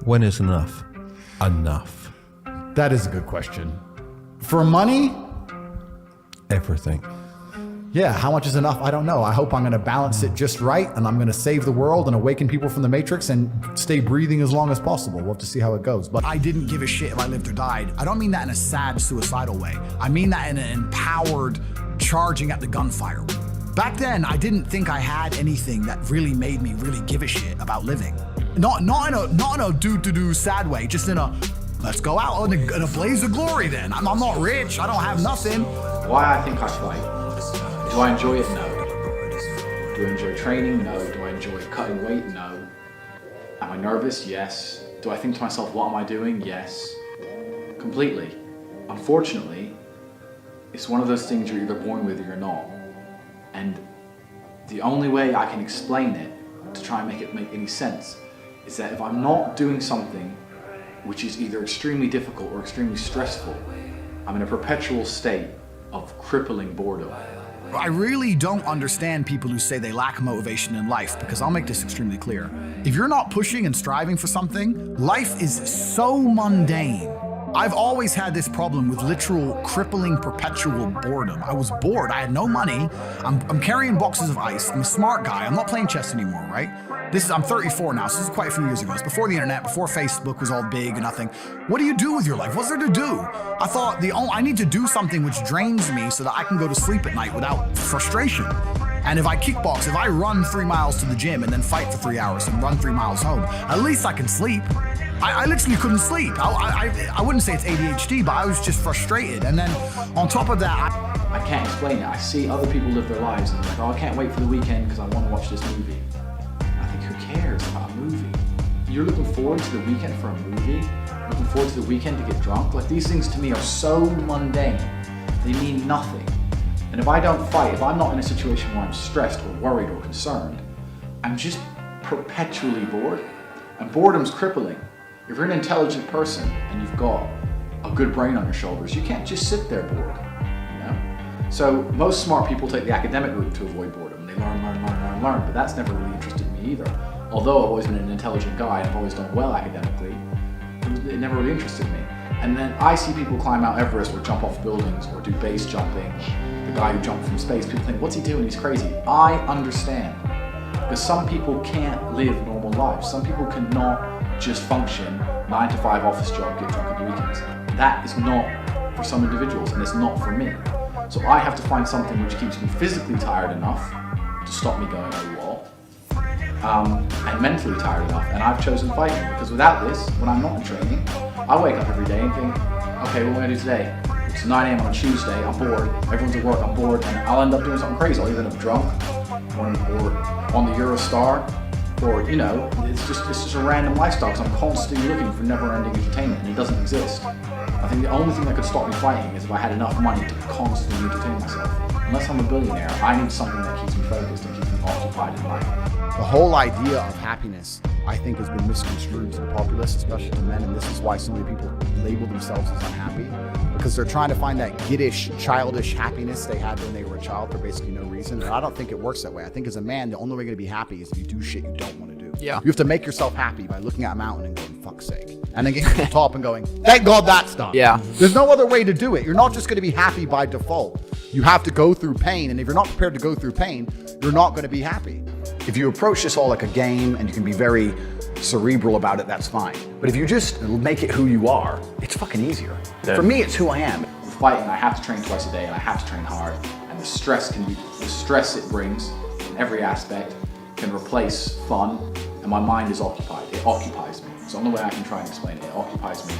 When is enough? Enough. That is a good question. For money, Everything. yeah, how much is enough? I don't know. I hope I'm going to balance it just right, and I'm going to save the world and awaken people from the Matrix and stay breathing as long as possible. We'll have to see how it goes. But I didn't give a shit if I lived or died. I don't mean that in a sad, suicidal way. I mean that in an empowered, charging at the gunfire way. Back then, I didn't think I had anything that really made me really give a shit about living. Not in a do sad way, just in a let's go out in a blaze of glory then. I'm not rich, I don't have nothing. Why I think I fight. Do I enjoy it? No. Do I enjoy training? No. Do I enjoy cutting weight? No. Am I nervous? Yes. Do I think to myself, what am I doing? Yes. Completely. Unfortunately, it's one of those things you're either born with or you're not. And the only way I can explain it, to try and make it make any sense, is that if I'm not doing something which is either extremely difficult or extremely stressful, I'm in a perpetual state of crippling boredom. I really don't understand people who say they lack motivation in life, because I'll make this extremely clear. If you're not pushing and striving for something, life is so mundane. I've always had this problem with literal crippling perpetual boredom. I was bored, I had no money, I'm carrying boxes of ice, I'm a smart guy, I'm not playing chess anymore, right? I'm 34 now, so this is quite a few years ago. It's before the internet, before Facebook was all big and nothing. What do you do with your life? What's there to do? I thought I need to do something which drains me so that I can go to sleep at night without frustration. And if I kickbox, if I run 3 miles to the gym and then fight for 3 hours and run 3 miles home, at least I can sleep. I literally couldn't sleep. I wouldn't say it's ADHD, but I was just frustrated. And then on top of that, I can't explain it. I see other people live their lives and they're like, oh, I can't wait for the weekend because I want to watch this movie. I think, who cares about a movie? You're looking forward to the weekend for a movie? Looking forward to the weekend to get drunk? Like, these things to me are so mundane. They mean nothing. And if I don't fight, if I'm not in a situation where I'm stressed or worried or concerned, I'm just perpetually bored. And boredom's crippling. If you're an intelligent person and you've got a good brain on your shoulders, you can't just sit there bored, you know? So most smart people take the academic route to avoid boredom. They learn, but that's never really interested me either. Although I've always been an intelligent guy and I've always done well academically, it never really interested me. And then I see people climb Mount Everest or jump off buildings or do base jumping. The guy who jumped from space, people think, what's he doing? He's crazy. I understand. Because some people can't live normal lives. Some people cannot just function, 9 to 5 office job, get drunk at the weekends. That is not for some individuals, and it's not for me. So I have to find something which keeps me physically tired enough to stop me going AWOL, and mentally tired enough, and I've chosen fighting, because without this, when I'm not in training, I wake up every day and think, okay, what am I going to do today? It's 9 a.m. on a Tuesday, I'm bored, everyone's at work, I'm bored, and I'll end up doing something crazy. I'll either end up drunk, or on the Eurostar, or, you know, it's just a random lifestyle, because I'm constantly looking for never-ending entertainment, and it doesn't exist. I think the only thing that could stop me fighting is if I had enough money to constantly entertain myself. Unless I'm a billionaire, I need something that keeps me focused and keeps me occupied in life. The whole idea of happiness, I think, has been misconstrued to the populace, especially to men, and this is why so many people label themselves as unhappy, because they're trying to find that giddish, childish happiness they had when they were a child for basically no reason. And I don't think it works that way. I think as a man, the only way you're going to be happy is if you do shit you don't want to do. Yeah. You have to make yourself happy by looking at a mountain and going, fuck's sake. And then getting to the top and going, thank God that's done. Yeah. There's no other way to do it. You're not just going to be happy by default. You have to go through pain. And if you're not prepared to go through pain, you're not going to be happy. If you approach this all like a game and you can be very cerebral about it, that's fine. But if you just make it who you are, it's fucking easier. Yeah. For me, it's who I am. With fighting, I have to train twice a day and I have to train hard. And the stress it brings in every aspect can replace fun. And my mind is occupied. It occupies me. It's the only way I can try and explain it. It occupies me.